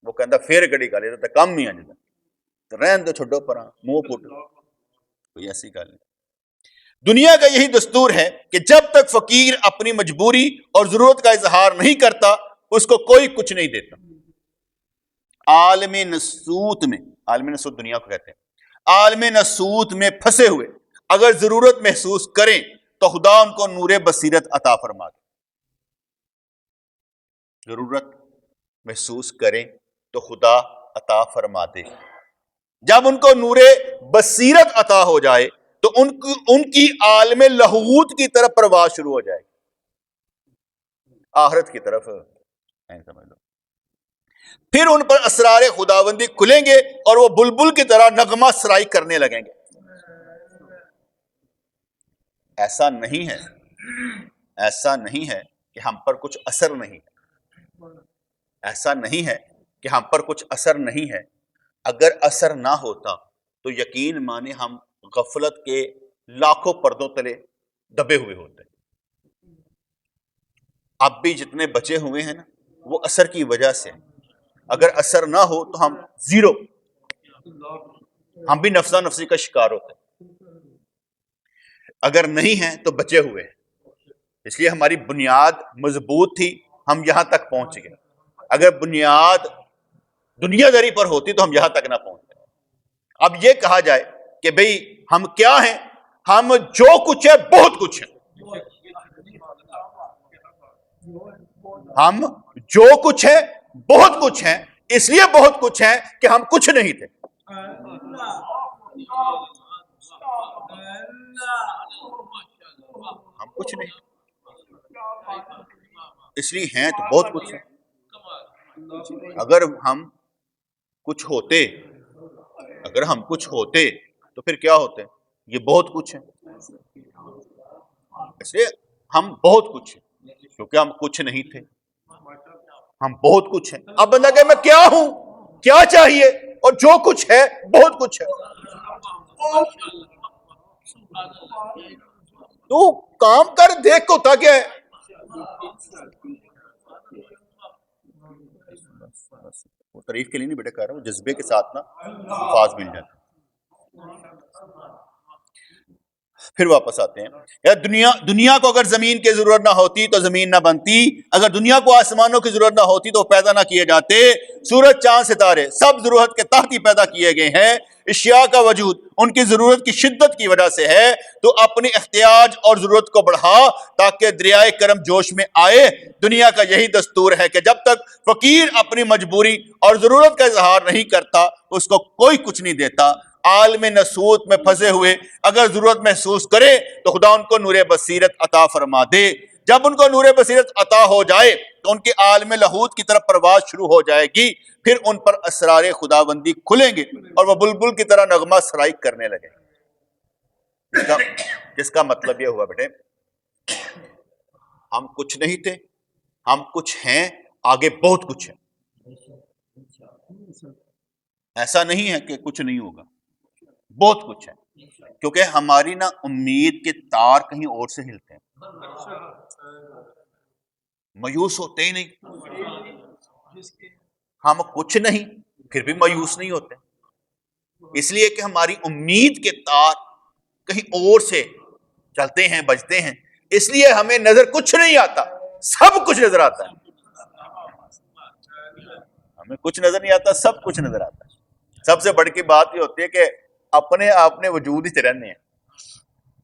وہ کہتا پھر کہڑی گل یہ تو کم ہی ہے جی رہن دو چھڈو پرا منہ پھٹ کوئی ایسی گل نہیں. دنیا کا یہی دستور ہے کہ جب تک فقیر اپنی مجبوری اور ضرورت کا اظہار نہیں کرتا اس کو کوئی کچھ نہیں دیتا. عالم نسوت میں عالم نسوت دنیا کو کہتے ہیں عالم نسوت میں پھنسے ہوئے اگر ضرورت محسوس کریں تو خدا ان کو نور بصیرت عطا فرما دے. ضرورت محسوس کریں تو خدا عطا فرما دے. جب ان کو نور بصیرت عطا ہو جائے تو ان کی عالم لہوت کی طرف پرواز شروع ہو جائے گی آخرت کی طرف سمجھ لو. پھر ان پر اسرار خداوندی کھلیں گے اور وہ بلبل کی طرح نغمہ سرائی کرنے لگیں گے. ایسا نہیں ہے کہ ہم پر کچھ اثر نہیں ہے. ایسا نہیں ہے کہ ہم پر کچھ اثر نہیں ہے. اگر اثر نہ ہوتا تو یقین مانے ہم غفلت کے لاکھوں پردوں تلے دبے ہوئے ہوتے. اب بھی جتنے بچے ہوئے ہیں نا وہ اثر کی وجہ سے. اگر اثر نہ ہو تو ہم زیرو ہم بھی نفسا نفسی کا شکار ہوتے. اگر نہیں ہیں تو بچے ہوئے ہیں اس لیے ہماری بنیاد مضبوط تھی ہم یہاں تک پہنچ گئے. اگر بنیاد دنیا داری پر ہوتی تو ہم یہاں تک نہ پہنچتے. اب یہ کہا جائے کہ بھئی ہم کیا ہیں ہم جو کچھ ہے بہت کچھ ہے. ہم جو کچھ ہے بہت کچھ ہے اس لیے بہت کچھ ہے کہ ہم کچھ نہیں تھے. ہم کچھ نہیں اس لیے ہیں تو بہت کچھ ہے. اگر ہم کچھ ہوتے تو پھر کیا ہوتے یہ بہت کچھ ہے. اس لیے ہم بہت کچھ ہیں کیونکہ ہم کچھ نہیں تھے ہم بہت کچھ ہیں. اب بندہ کہ میں کیا ہوں کیا چاہیے اور جو کچھ ہے بہت کچھ ہے. تو کام کر دیکھ کو ہوتا کیا ہے. وہ تعریف کے لیے نہیں بیٹا کہہ رہا ہوں جذبے کے ساتھ نا الفاظ مل جاتے. پھر واپس آتے ہیں یا دنیا کو اگر زمین کی ضرورت نہ ہوتی تو زمین نہ بنتی. اگر دنیا کو آسمانوں کی ضرورت نہ ہوتی تو پیدا نہ کیے جاتے. سورج چاند ستارے سب ضرورت کے تحت ہی پیدا کیے گئے ہیں. اشیاء کا وجود ان کی ضرورت کی شدت کی وجہ سے ہے. تو اپنی احتیاج اور ضرورت کو بڑھا تاکہ دریائے کرم جوش میں آئے. دنیا کا یہی دستور ہے کہ جب تک فقیر اپنی مجبوری اور ضرورت کا اظہار نہیں کرتا اس کو کوئی کچھ نہیں دیتا. عالم نسوت میں پھنسے ہوئے اگر ضرورت محسوس کرے تو خدا ان کو نور بصیرت عطا فرما دے. جب ان کو نور بصیرت عطا ہو جائے تو ان کے عالم لہوت کی طرف پرواز شروع ہو جائے گی. پھر ان پر اسرار خداوندی کھلیں گے اور وہ بلبل کی طرح نغمہ سرائی کرنے لگے. جس کا مطلب یہ ہوا بیٹے ہم کچھ نہیں تھے ہم کچھ ہیں آگے بہت کچھ ہے. ایسا نہیں ہے کہ کچھ نہیں ہوگا، بہت کچھ ہے، کیونکہ ہماری نا امید کے تار کہیں اور سے ہلتے ہیں، مایوس ہوتے ہی نہیں، ہم کچھ نہیں پھر بھی مایوس نہیں ہوتے، اس لیے کہ ہماری امید کے تار کہیں اور سے چلتے ہیں، بجتے ہیں، اس لیے ہمیں نظر کچھ نہیں آتا، سب کچھ نظر آتا ہے، ہمیں کچھ نظر نہیں آتا، سب کچھ نظر آتا ہے۔ سب سے بڑی بات یہ ہوتی ہے کہ اپنے وجود ہی رہنے ہیں،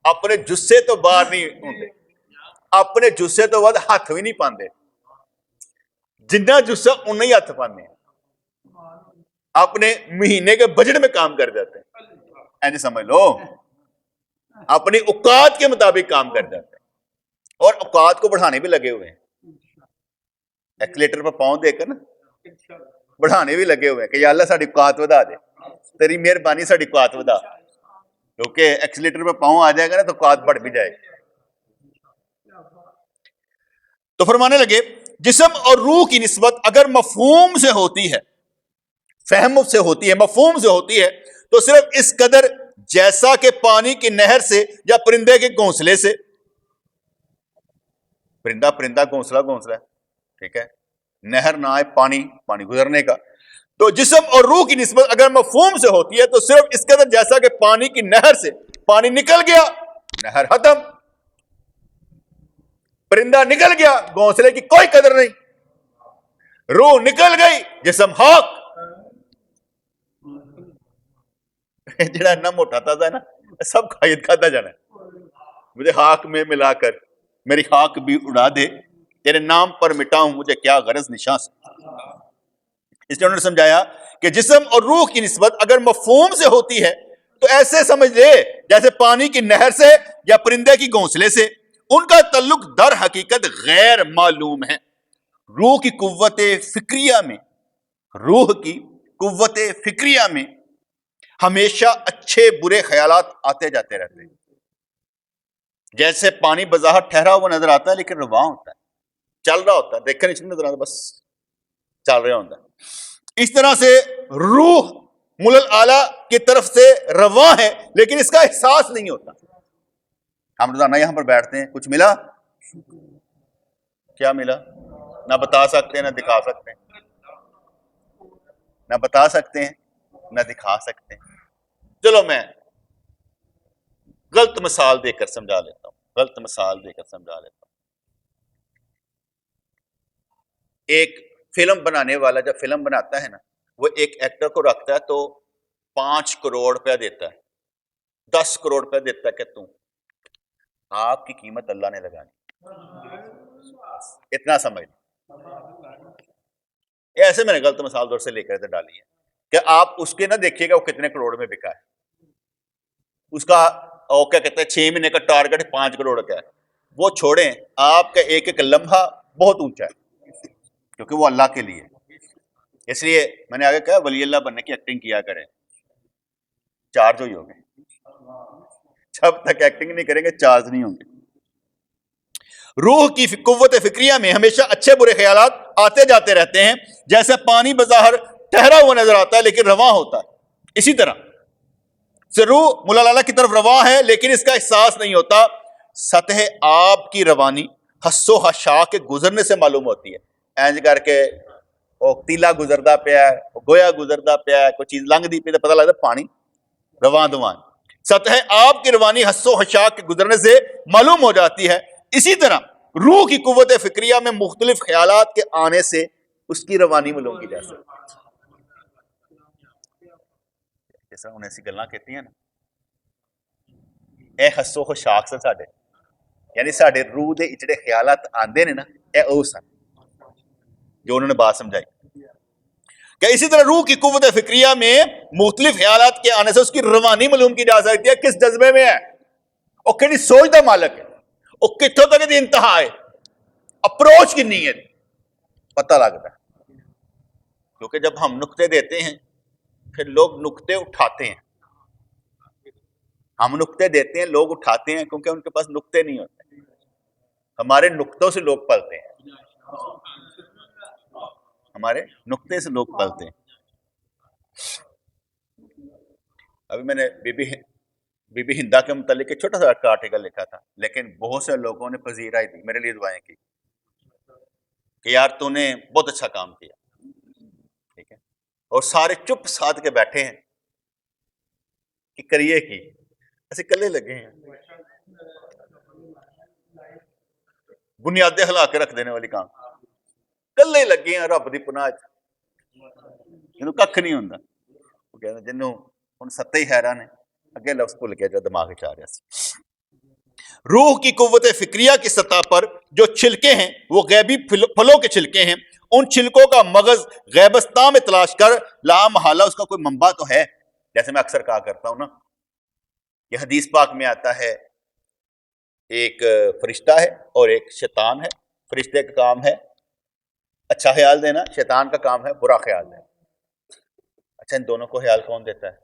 اپنے جسے تو باہر نہیں ہوتے، اپنے جسے تو بعد ہاتھ بھی نہیں پاندے، جنہ جسا انہیں ہی ہاتھ پاندے ہیں، اپنے مہینے کے بجٹ میں کام کر جاتے ہیں، ایسے سمجھ لو اپنی اوقات کے مطابق کام کر جاتے ہیں، اور اوقات کو بڑھانے بھی لگے ہوئے ہیں، ایکسیلیٹر پر پاؤں دے کر نا بڑھانے بھی لگے ہوئے ہیں کہ یا اللہ ساڑی اوقات ودا دے، تیری مہربانی ساڑی اوقات ودا، کیونکہ ایکسیلیٹر پر پاؤں آ جائے گا نا تو اوقات بڑھ بھی جائے گا۔ تو فرمانے لگے جسم اور روح کی نسبت اگر مفہوم سے ہوتی ہے، فہم سے ہوتی ہے، مفہوم سے ہوتی ہے، تو صرف اس قدر جیسا کہ پانی کی نہر سے یا پرندے کے گھونسلے سے، پرندہ گھونسلہ ہے، ٹھیک ہے، نہر نہ آئے پانی گزرنے کا، تو جسم اور روح کی نسبت اگر مفہوم سے ہوتی ہے تو صرف اس قدر جیسا کہ پانی کی نہر سے پانی نکل گیا، نہر ختم، پرندہ نکل گیا، گھونسلے کی کوئی قدر نہیں، روح نکل گئی، جسم ہاک، جڑا نہ موٹا تازہ ہے نا سب کھاتا جانا ہے، مجھے ہاک میں ملا کر میری ہاک بھی اڑا دے، تیرے نام پر مٹاؤں مجھے کیا غرض نشاں سے۔ اس لیے انہوں نے سمجھایا کہ جسم اور روح کی نسبت اگر مفہوم سے ہوتی ہے تو ایسے سمجھ لے جیسے پانی کی نہر سے یا پرندے کی گھونسلے سے، ان کا تعلق در حقیقت غیر معلوم ہے۔ روح کی قوت فکریہ میں ہمیشہ اچھے برے خیالات آتے جاتے رہتے ہیں، جیسے پانی بظاہر ٹھہرا ہوا نظر آتا ہے لیکن رواں ہوتا ہے، چل رہا ہوتا ہے، دیکھنے نہیں نظر آتا، بس چل رہا ہوتا ہے۔ اس طرح سے روح مول اعلیٰ کی طرف سے رواں ہے لیکن اس کا احساس نہیں ہوتا۔ ہم روزانہ یہاں پر بیٹھتے ہیں، کچھ ملا؟ کیا ملا؟ نہ بتا سکتے ہیں، نہ دکھا سکتے ہیں، نہ بتا سکتے ہیں نہ دکھا سکتے ہیں۔ چلو میں غلط مثال دے کر سمجھا لیتا ہوں، ایک فلم بنانے والا جب فلم بناتا ہے نا، وہ ایک ایکٹر کو رکھتا ہے تو 5 کروڑ روپیہ دیتا ہے، 10 کروڑ روپیہ دیتا ہے کہ تم آپ کی قیمت اللہ نے لگانی، اتنا سمجھ یہ ایسے میں نے غلط مثال دور سے لے کر ڈالی ہے کہ آپ اس کے نہ دیکھیے گا وہ کتنے کروڑ میں بکا ہے، اس کا کیا کہتے ہیں 6 مہینے کا ٹارگٹ 5 کروڑ کا ہے، وہ چھوڑیں، آپ کا ایک ایک لمحہ بہت اونچا ہے کیونکہ وہ اللہ کے لیے، اس لیے میں نے آگے کہا ولی اللہ بننے کی ایکٹنگ کیا کریں، چارج ہوئی ہوگے، جب تک ایکٹنگ نہیں کریں گے چارج نہیں ہوں گے۔ روح کی قوت فکریہ میں ہمیشہ اچھے برے خیالات آتے جاتے رہتے ہیں، جیسے پانی بظاہر ٹھہرا ہوا نظر آتا ہے لیکن رواں ہوتا ہے، اسی طرح سے روح مولا اعلیٰ کی طرف رواں ہے لیکن اس کا احساس نہیں ہوتا۔ سطح آب کی روانی حس و خشاع کے گزرنے سے معلوم ہوتی ہے، اینج کر کے وہ تیلا گزردا پیا ہے، گویا گزردا پیا ہے، کوئی چیز لنگ دی پی تو پتہ لگتا پانی رواں دوان، سطح آب کی روانی حس و خشاع کے گزرنے سے معلوم ہو جاتی ہے۔ اسی طرح روح کی قوت فکریہ میں مختلف خیالات کے آنے سے اس کی روانی معلوم کی جا سکتی ہے۔ جیسا انہیں ایسی گلاں کہتی ہیں نا، اے حس و خشاع سے ساڈے، یعنی ساڈے روح دے اچڑے خیالات آندے نے نا، اے او سن جو انہوں نے بات سمجھائی کہ اسی طرح روح کی قوت فکریہ میں مختلف خیالات کے آنے سے اس کی روانی معلوم کی جا سکتی ہے، کس جذبے میں ہے، اور کہڑی سوچ دا مالک ہے، اور کتوں تک دی انتہا ہے، اپروچ کی نیت پتہ لگتا ہے، کیونکہ جب ہم نقطے دیتے ہیں پھر لوگ نقطے اٹھاتے ہیں، ہم نقطے دیتے ہیں لوگ اٹھاتے ہیں کیونکہ ان کے پاس نقطے نہیں ہوتے، ہمارے نقطوں سے لوگ پلتے ہیں، ہمارے نقطے سے لوگ پلتے ہیں۔ ابھی میں نے بی بی ہندا کے متعلق ایک چھوٹا سا آرٹیکل لکھا تھا، لیکن بہت سے لوگوں نے پذیرائی دی، میرے لیے دعائیں کی کہ یار تو نے بہت اچھا کام کیا، ٹھیک ہے، اور سارے چپ ساتھ کے بیٹھے ہیں کہ کریے کی ایسے کلے لگے ہیں، بنیادیں ہلا کے رکھ دینے والی کام کلے لگے ہیں رب دی پناہ جنوں ککھ نہیں ہوندا، وہ کہنا جنوں ہن ستے ہی حیران ہے، اگے لفظ بھول گیا جو دماغ وچ آ رہا سی۔ روح کی قوت فکریہ کی سطح پر جو چھلکے ہیں وہ غیبی پھلوں کے چھلکے ہیں، ان چھلکوں کا مغز غیبستان میں تلاش کر لا محالہ اس کا کوئی منبع تو ہے، جیسے میں اکثر کہا کرتا ہوں نا، یہ حدیث پاک میں آتا ہے ایک فرشتہ ہے اور ایک شیطان ہے، فرشتے کا کام ہے اچھا خیال دینا، شیطان کا کام ہے برا خیال دینا۔ اچھا ان دونوں کو خیال کون دیتا ہے؟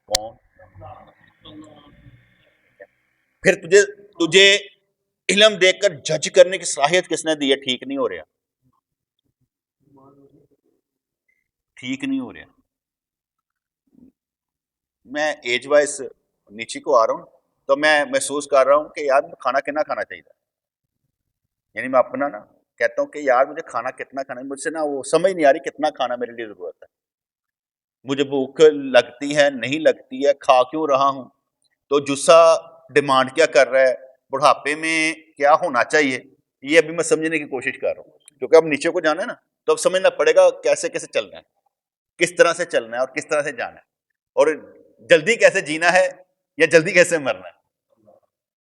کون؟ پھر تجھے علم دے کر جج کرنے کی صلاحیت کس نے دی ہے؟ ٹھیک نہیں ہو رہا، ٹھیک نہیں ہو رہا۔ میں ایج وائز نیچے کو آ رہا ہوں تو میں محسوس کر رہا ہوں کہ یار کھانا کتنا کھانا چاہیے، یعنی میں اپنا نا کہتا ہوں کہ یار مجھے کھانا کتنا کھانا ہے، مجھ سے نا وہ سمجھ نہیں آ رہی کتنا کھانا میرے لیے ضرورت ہے، مجھے بھوک لگتی ہے نہیں لگتی ہے، کھا کیوں رہا ہوں، تو جسا ڈیمانڈ کیا کر رہا ہے، بڑھاپے میں کیا ہونا چاہیے، یہ ابھی میں سمجھنے کی کوشش کر رہا ہوں، کیونکہ اب نیچے کو جانا ہے نا تو اب سمجھنا پڑے گا کیسے کیسے چلنا ہے، کس طرح سے چلنا ہے اور کس طرح سے جانا ہے، اور جلدی کیسے جینا ہے یا جلدی کیسے مرنا ہے،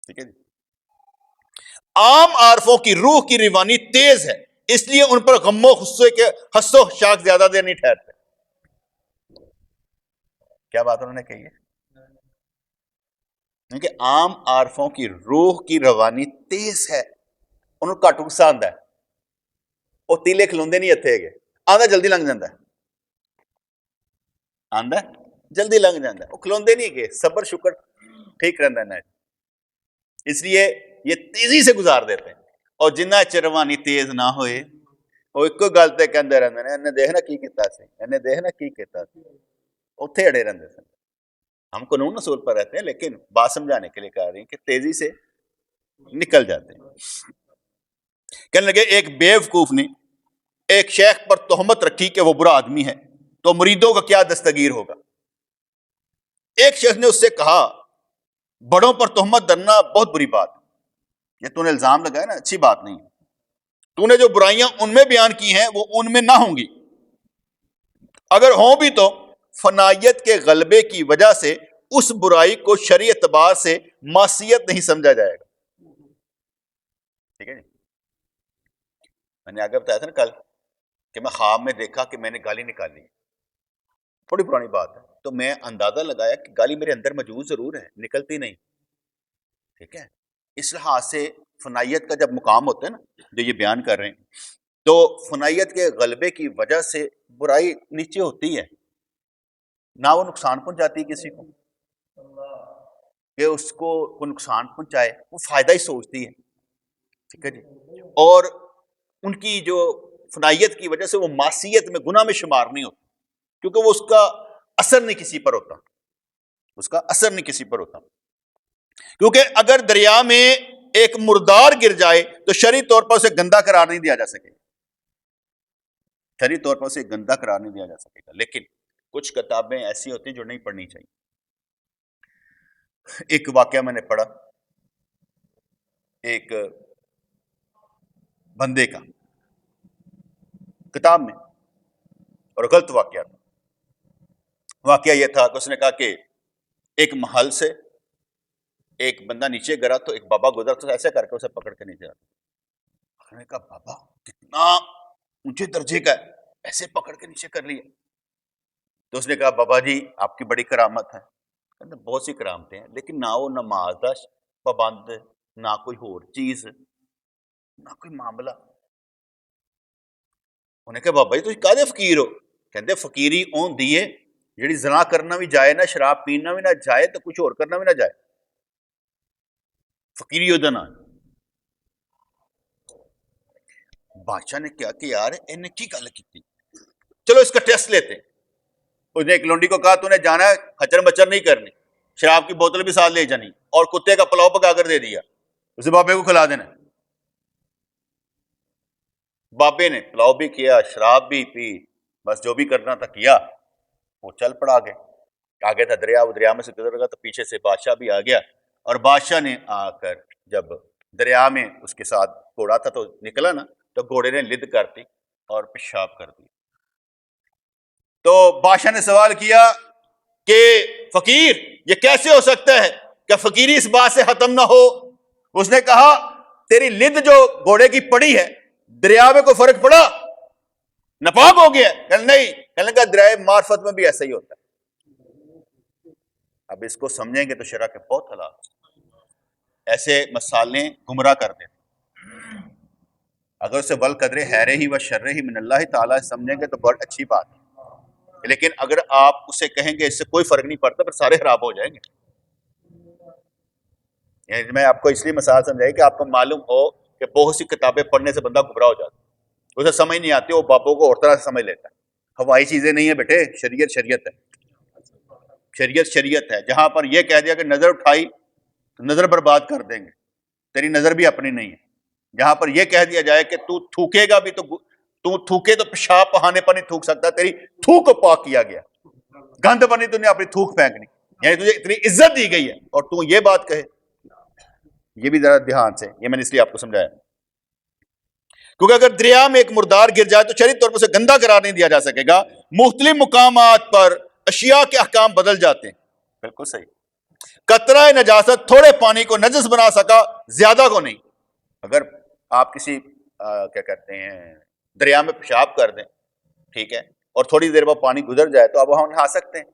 ٹھیک ہے جی۔ عام عارفوں کی روح کی روانی تیز ہے، اس لیے ان پر غم و غصے کے حس و شاق زیادہ دیر نہیں ٹھہرتے۔ کیا بات انہوں نے کہی ہے کہ عام عارفوں کی روح کی روانی تیز ہے، انہوں نے گھٹ غصہ آندا ہے، وہ تیلے کھلوندے نہیں اتھے گے، آندا جلدی لنگ جاندا ہے، آندا جلدی لنگ جاندا ہے، وہ کھلوندے نہیں گے، صبر شکر ٹھیک رہندا ہے، اس لیے یہ تیزی سے گزار دیتے ہیں، اور جنہ چر روانی تیز نہ ہوئے وہ ایک گل تے کہندے رہندے نے، انہیں دیکھنا کی کیتا سی، انہیں دیکھنا کی کیتا سی، اتھے اڑے رہندے سن۔ ہم قانون اصول پر رہتے ہیں لیکن بات سمجھانے کے لیے کہہ رہی ہیں کہ تیزی سے نکل جاتے ہیں۔ کہنے لگے ایک بیوقوف نے ایک شیخ پر تہمت رکھی کہ وہ برا آدمی ہے، تو مریدوں کا کیا دستگیر ہوگا؟ ایک شیخ نے اس سے کہا بڑوں پر تہمت درنا بہت بری بات ہے، یہ تو نے الزام لگایا نا، اچھی بات نہیں، تو نے جو برائیاں ان میں بیان کی ہیں وہ ان میں نہ ہوں گی، اگر ہوں بھی تو فنائیت کے غلبے کی وجہ سے اس برائی کو شرعی اعتبار سے معصیت نہیں سمجھا جائے گا، ٹھیک ہے جی۔ میں نے آگے بتایا تھا نا کل کہ میں خواب میں دیکھا کہ میں نے گالی نکالی، تھوڑی پرانی بات ہے، تو میں اندازہ لگایا کہ گالی میرے اندر موجود ضرور ہے، نکلتی نہیں، ٹھیک ہے۔ اس لحاظ سے فنائیت کا جب مقام ہوتا ہے نا جو یہ بیان کر رہے ہیں، تو فنائیت کے غلبے کی وجہ سے برائی نیچے ہوتی ہے، نہ وہ نقصان پہنچاتی کسی کو کہ اس کو کوئی نقصان پہنچائے، وہ فائدہ ہی سوچتی ہے، ٹھیک ہے جی، اور ان کی جو فنائیت کی وجہ سے وہ معصیت میں گناہ میں شمار نہیں ہوتی، کیونکہ وہ اس کا اثر نہیں کسی پر ہوتا، اس کا اثر نہیں کسی پر ہوتا، کیونکہ اگر دریا میں ایک مردار گر جائے تو شرعی طور پر اسے گندا قرار نہیں دیا جا سکے گا، شرعی طور پر اسے گندا قرار نہیں دیا جا سکے گا، لیکن کچھ کتابیں ایسی ہوتی ہیں جو نہیں پڑھنی چاہیے۔ ایک واقعہ میں نے پڑھا ایک بندے کا کتاب میں، اور غلط واقعہ تھا، واقعہ یہ تھا کہ اس نے کہا کہ ایک محل سے ایک بندہ نیچے گرا تو ایک بابا گزرا تو ایسے کر کے اسے پکڑ کے نیچے آتا، اس نے کہا بابا کتنا اونچے درجے کا ہے، ایسے پکڑ کے نیچے کر لیا، تو اس نے کہا بابا جی آپ کی بڑی کرامت ہے، بہت سی کرامتیں ہیں لیکن نہ وہ نماز دا پابند، نہ کوئی اور چیز، نہ کوئی معاملہ، انہیں کہا بابا جی تسی کہدے فقیر ہو؟ کہندے فقیری اون دی ہے جڑی زنا کرنا بھی جائے نہ، شراب پینا بھی نہ جائے تو کچھ اور کرنا بھی نہ جائے، فقیری ہو جانا۔ بادشاہ نے کیا کہ یار انہیں کی گل کی، چلو اس کا ٹیسٹ لیتے ہیں، اس نے ایک لونڈی کو کہا تو نے جانا ہے کھچر مچر نہیں کرنی, شراب کی بوتل بھی ساتھ لے جانی اور کتے کا پلاؤ پکا کر دے دیا, اسے بابے کو کھلا دینا. بابے نے پلاؤ بھی کیا, شراب بھی پی, بس جو بھی کرنا تھا کیا, وہ چل پڑا آگے. آگے تھا دریا, وہ دریا میں سے گزر گیا تو پیچھے سے بادشاہ بھی آ گیا, اور بادشاہ نے آ کر جب دریا میں اس کے ساتھ گھوڑا تھا تو نکلا نا, تو گھوڑے نے لد کر دی اور پیشاب کر دی. تو بادشاہ نے سوال کیا کہ فقیر یہ کیسے ہو سکتا ہے, کیا فقیری اس بات سے ختم نہ ہو؟ اس نے کہا تیری لد جو گھوڑے کی پڑی ہے دریا میں کوئی فرق پڑا, ناپاک ہو گیا؟ نہیں. کہنے کا دریائے معرفت میں بھی ایسا ہی ہوتا ہے. اب اس کو سمجھیں گے تو شرع کے بہت حالات, ایسے مسالیں گمراہ کر دیتے. اگر اسے والقدر خیرہ ہی و شرہ ہی من اللہ تعالیٰ سمجھیں گے تو بہت اچھی بات ہے, لیکن اگر آپ اسے کہیں گے اس سے کوئی فرق نہیں پڑتا, پھر سارے خراب ہو جائیں گے. یعنی میں آپ کو اس لیے مثال سمجھائی کہ آپ کو معلوم ہو کہ بہت سی کتابیں پڑھنے سے بندہ گمراہ ہو جاتا ہے, اسے سمجھ نہیں آتی, وہ بابوں کو اور طرح سے سمجھ لیتا ہے. ہوائی چیزیں نہیں ہیں بیٹے, شریعت شریعت ہے, شریعت شریعت ہے. جہاں پر یہ کہہ دیا کہ نظر اٹھائی تو نظر برباد کر دیں گے, تیری نظر بھی اپنی نہیں ہے. جہاں پر یہ کہہ دیا جائے کہ تو تھوکے گا بھی تو تھوکے تو پیشاب بہانے پر نہیں تھوک سکتا, تیری تھوک کو پاک کیا گیا, گند پر نہیں تو نے اپنی تھوک پھینکنی, یعنی تجھے اتنی عزت دی گئی ہے اور تو یہ بات کہے. یہ بھی ذرا دھیان سے, یہ میں نے اس لیے آپ کو سمجھایا کیونکہ اگر دریا میں ایک مردار گر جائے تو شرعی طور پر اسے گندا قرار نہیں دیا جا سکے گا. مختلف مقامات پر اشیاء کے احکام بدل جاتے ہیں. بالکل صحیح. قطرہ نجاست تھوڑے پانی کو نجس بنا سکا, زیادہ کو نہیں. اگر آپ کسی کیا کہتے ہیں دریا میں پیشاب کر دیں, ٹھیک ہے, اور تھوڑی دیر بعد پانی گزر جائے تو اب وہاں نہا سکتے ہیں,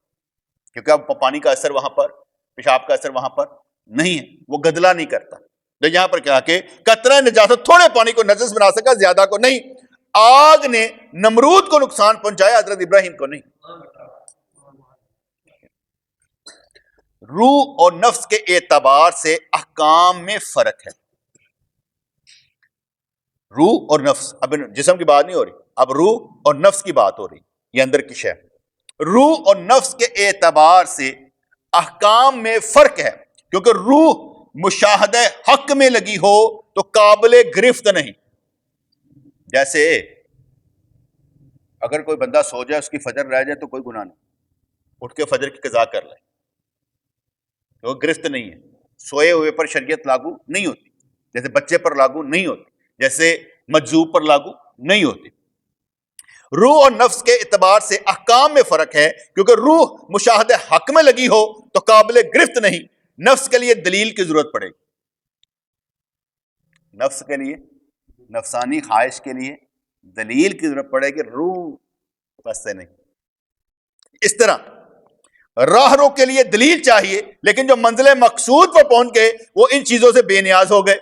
کیونکہ اب پانی کا اثر وہاں پر, پیشاب کا اثر وہاں پر نہیں ہے, وہ گدلا نہیں کرتا. تو یہاں پر کیا کہ قطرہ نجاست تھوڑے پانی کو نجس بنا سکا, زیادہ کو نہیں. آگ نے نمرود کو نقصان پہنچایا, حضرت ابراہیم کو نہیں. روح اور نفس کے اعتبار سے احکام میں فرق ہے. روح اور نفس, اب جسم کی بات نہیں ہو رہی, اب روح اور نفس کی بات ہو رہی, یہ اندر کی شے. روح اور نفس کے اعتبار سے احکام میں فرق ہے, کیونکہ روح مشاہدہ حق میں لگی ہو تو قابل گرفت نہیں. جیسے اگر کوئی بندہ سو جائے, اس کی فجر رہ جائے تو کوئی گناہ نہیں, اٹھ کے فجر کی قضا کر لے, وہ گرفت نہیں ہے. سوئے ہوئے پر شریعت لاگو نہیں ہوتی, جیسے بچے پر لاگو نہیں ہوتی, جیسے مجذوب پر لاگو نہیں ہوتی. روح اور نفس کے اعتبار سے احکام میں فرق ہے, کیونکہ روح مشاہدہ حق میں لگی ہو تو قابل گرفت نہیں. نفس کے لیے دلیل کی ضرورت پڑے گی, نفس کے لیے, نفسانی خواہش کے لیے دلیل کی ضرورت پڑے گی, روح بس سے نہیں. اس طرح راہ رو کے لیے دلیل چاہیے, لیکن جو منزل مقصود پر پہنچ گئے وہ ان چیزوں سے بے نیاز ہو گئے.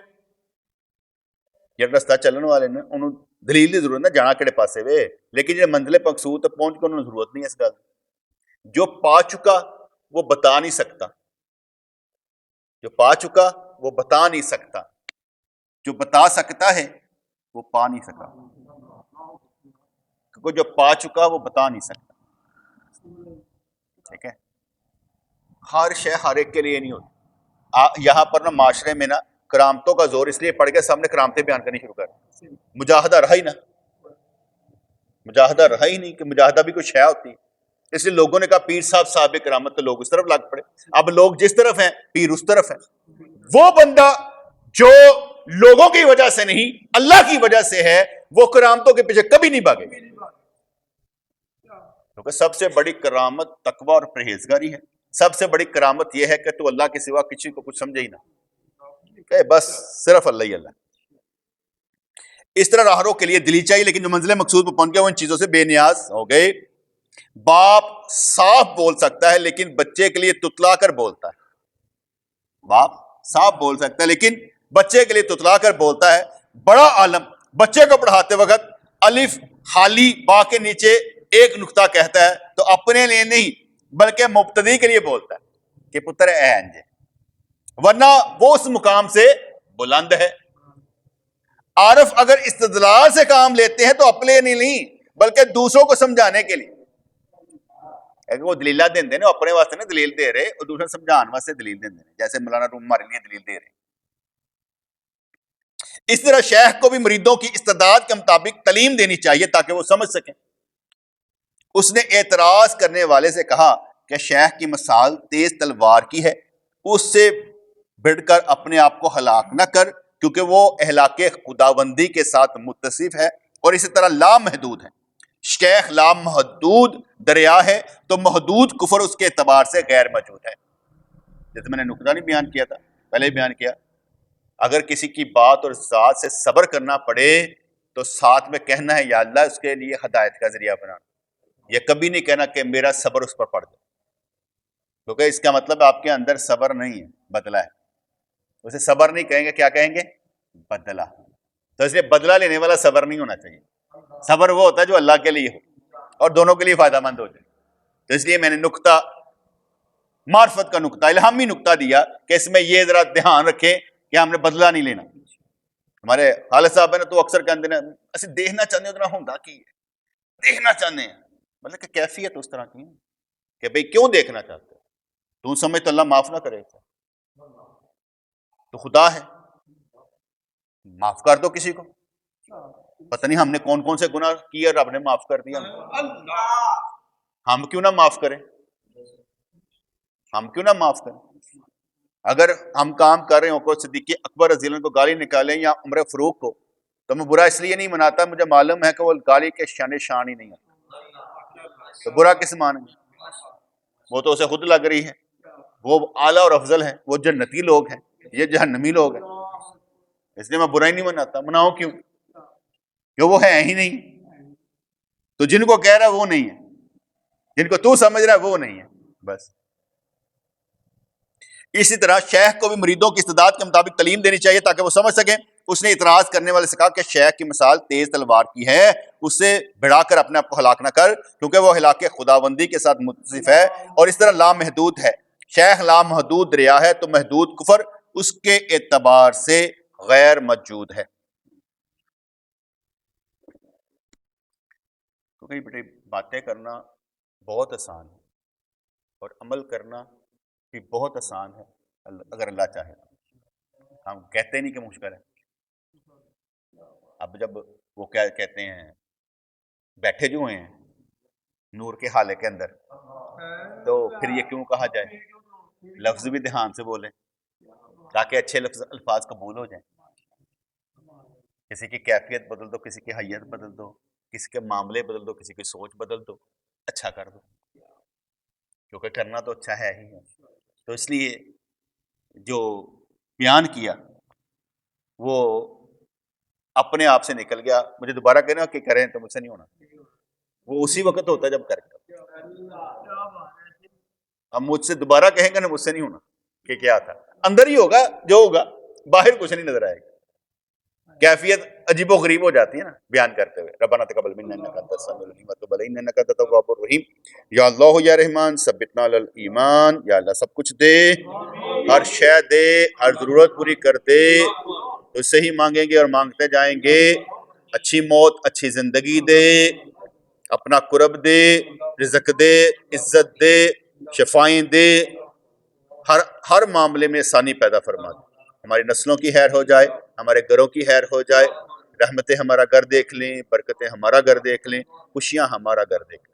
یہ رستہ چلنے والے نے انہوں دلیل کی ضرورت نہ جانا کہڑے پاسے وے, لیکن جو منزل مقصود تک پہنچ کے انہوں نے ضرورت نہیں ہے اس گل. جو پا چکا وہ بتا نہیں سکتا, جو پا چکا وہ بتا نہیں سکتا, جو بتا سکتا ہے وہ پا نہیں سکا, کیونکہ جو پا چکا وہ بتا نہیں سکتا. ٹھیک ہے, ہر شے ہر ایک کے لیے نہیں ہوتی. یہاں پر نا معاشرے میں نا کرامتوں کا زور اس لیے پڑ گیا, سب نے کرامتیں بیان کرنی شروع کر, مجاہدہ رہا ہی نا, مجاہدہ رہا ہی نہیں کہ مجاہدہ بھی کوئی شے ہوتی ہے. اس لیے لوگوں نے کہا پیر صاحب صاحب کرامت, تو لوگ اس طرف لگ پڑے. اب لوگ جس طرف ہیں پیر اس طرف ہے. وہ بندہ جو لوگوں کی وجہ سے نہیں اللہ کی وجہ سے ہے, وہ کرامتوں کے پیچھے کبھی نہیں بھاگے, کیونکہ سب سے بڑی کرامت تقوی اور پرہیزگاری ہے. سب سے بڑی کرامت یہ ہے کہ تو اللہ کے سوا کسی کو کچھ سمجھے ہی نہ, کہ بس صرف اللہ ہی اللہ. اس طرح راہرو کے لیے دلیل چاہیے, لیکن جو منزل مقصود پر پہنچ گئے وہ ان چیزوں سے بے نیاز ہو گئے. باپ صاف بول سکتا ہے لیکن بچے کے لیے تتلا کر بولتا ہے. باپ صاف بول سکتا ہے لیکن بچے کے لیے تتلا کر بولتا ہے. بڑا عالم بچے کو پڑھاتے وقت الف خالی با کے نیچے ایک نقطہ کہتا ہے تو اپنے لیے نہیں بلکہ مبتدی کے لیے بولتا ہے کہ پتر اے انجے, ورنہ وہ اس مقام سے بلند ہے. عارف اگر استدلال سے کام لیتے ہیں تو اپنے لیے نہیں بلکہ دوسروں کو سمجھانے کے لیے. کہ وہ دلیلہ دیندے نے اپنے واسطے نہیں دلیل دے رہے اور دوسرے سمجھان واسطے دلیل دیندے نے جیسے مولانا روم ہمارے لیے دلیل دے رہے. اس طرح شیخ کو بھی مریدوں کی استعداد کے مطابق تعلیم دینی چاہیے تاکہ وہ سمجھ سکیں. اس نے اعتراض کرنے والے سے کہا کہ شیخ کی مثال تیز تلوار کی ہے, اس سے بڑھ کر اپنے آپ کو ہلاک نہ کر کیونکہ وہ اہلاک خداوندی کے ساتھ متصف ہے اور اسی طرح لامحدود ہے. شیخ لامحدود دریا ہے تو محدود کفر اس کے اعتبار سے غیر موجود ہے. جیسے میں نے نقطہ نہیں بیان کیا تھا, پہلے ہی بیان کیا, اگر کسی کی بات اور ذات سے صبر کرنا پڑے تو ساتھ میں کہنا ہے یا اللہ اس کے لیے ہدایت کا ذریعہ بنانا. یہ کبھی نہیں کہنا کہ میرا صبر اس پر پڑ جائے, کیونکہ اس کا مطلب آپ کے اندر صبر نہیں ہے, بدلہ ہے. اسے صبر نہیں کہیں گے, کیا کہیں گے؟ بدلہ. تو اس لیے بدلہ لینے والا صبر نہیں ہونا چاہیے. صبر وہ ہوتا ہے جو اللہ کے لیے ہو اور دونوں کے لیے فائدہ مند ہو جائے. تو اس لیے میں نے نقطہ معرفت کا نقطہ, الہامی نقطہ دیا کہ اس میں یہ ذرا دھیان رکھیں کہ ہم نے بدلہ نہیں لینا. ہمارے خالد صاحب نے تو اکثر کہتے ہیں اسے دیکھنا چاہتے ہیں اتنا ہوتا کی ہے, دیکھنا چاہتے ہیں, مطلب کہ کیفیت اس طرح کی ہے کہ بھئی کیوں دیکھنا چاہتے ہیں؟ تو سمجھ تو اللہ معاف نہ کرے, تو خدا ہے, معاف کر دو کسی کو. پتہ نہیں ہم نے کون کون سے گناہ کیے رب نے معاف کر دیا, ہم کیوں نہ معاف کریں, ہم کیوں نہ معاف کریں. اگر ہم کام کر رہے ہوں کو صدیق اکبر رضی اللہ عنہ کو گالی نکالیں یا عمر فاروق کو, تو میں برا اس لیے نہیں مناتا, مجھے معلوم ہے کہ وہ گالی کے شان ہی نہیں ہے, تو برا کس معنی میں؟ وہ تو اسے خود لگ رہی ہے, وہ اعلیٰ اور افضل ہیں, وہ جنتی لوگ ہیں, یہ جہنمی لوگ ہیں, اس لیے میں برا ہی نہیں مناتا. مناؤں کیوں؟ کہ وہ ہے ہی نہیں. تو جن کو کہہ رہا ہے وہ نہیں ہے, جن کو تو سمجھ رہا ہے وہ نہیں ہے بس. اسی طرح شیخ کو بھی مریدوں کی استعداد کے مطابق تعلیم دینی چاہیے تاکہ وہ سمجھ سکیں. اس نے اعتراض کرنے والے سے کہا کہ شیخ کی مثال تیز تلوار کی ہے, اس سے بڑھا کر اپنے آپ کو ہلاک نہ کر کیونکہ وہ ہلاک خداوندی کے ساتھ متصف ہے اور اس طرح لامحدود ہے. شیخ لامحدود دریا ہے تو محدود کفر اس کے اعتبار سے غیر موجود ہے. کیونکہ بیٹے باتیں کرنا بہت آسان ہے اور عمل کرنا بھی بہت آسان ہے اگر اللہ چاہے. ہم کہتے نہیں کہ مشکل ہے. اب جب وہ کیا کہتے ہیں بیٹھے جو ہیں نور کے حالے کے اندر, تو پھر یہ کیوں کہا جائے لفظ بھی دھیان سے بولیں تاکہ اچھے الفاظ قبول ہو جائیں. کسی کی کیفیت بدل دو, کسی کی حیت بدل دو, کسی کے معاملے بدل دو, کسی کی سوچ بدل دو, اچھا کر دو, کیونکہ کرنا تو اچھا ہے ہی ہے. تو اس لیے جو بیان کیا وہ اپنے آپ سے نکل گیا. مجھے دوبارہ کہنا کہ کریں تو مجھ سے نہیں ہونا, وہ اسی وقت ہوتا ہے جب کریں. اب مجھ سے دوبارہ کہیں گے نا مجھ سے نہیں ہونا کہ کیا تھا, اندر ہی ہوگا جو ہوگا, باہر کچھ نہیں نظر آئے گا. کیفیت عجیب و غریب ہو جاتی ہے نا بیان کرتے ہوئے. ربنا تقبل منا انک انت السمیع العلیم وتب علینا انک انت التواب الرحیم. یا اللہ یا رحمان ثبتنا علی الایمان. یا اللہ سب کچھ دے, ہر شے دے, ہر ضرورت پوری کر دے, تو اس سے ہی مانگیں گے اور مانگتے جائیں گے. اچھی موت, اچھی زندگی دے, اپنا قرب دے, رزق دے, عزت دے, شفائیں دے, ہر معاملے میں آسانی پیدا فرما دے. ہماری نسلوں کی خیر ہو جائے, ہمارے گھروں کی خیر ہو جائے, رحمتیں ہمارا گھر دیکھ لیں, برکتیں ہمارا گھر دیکھ لیں, خوشیاں ہمارا گھر دیکھ لیں.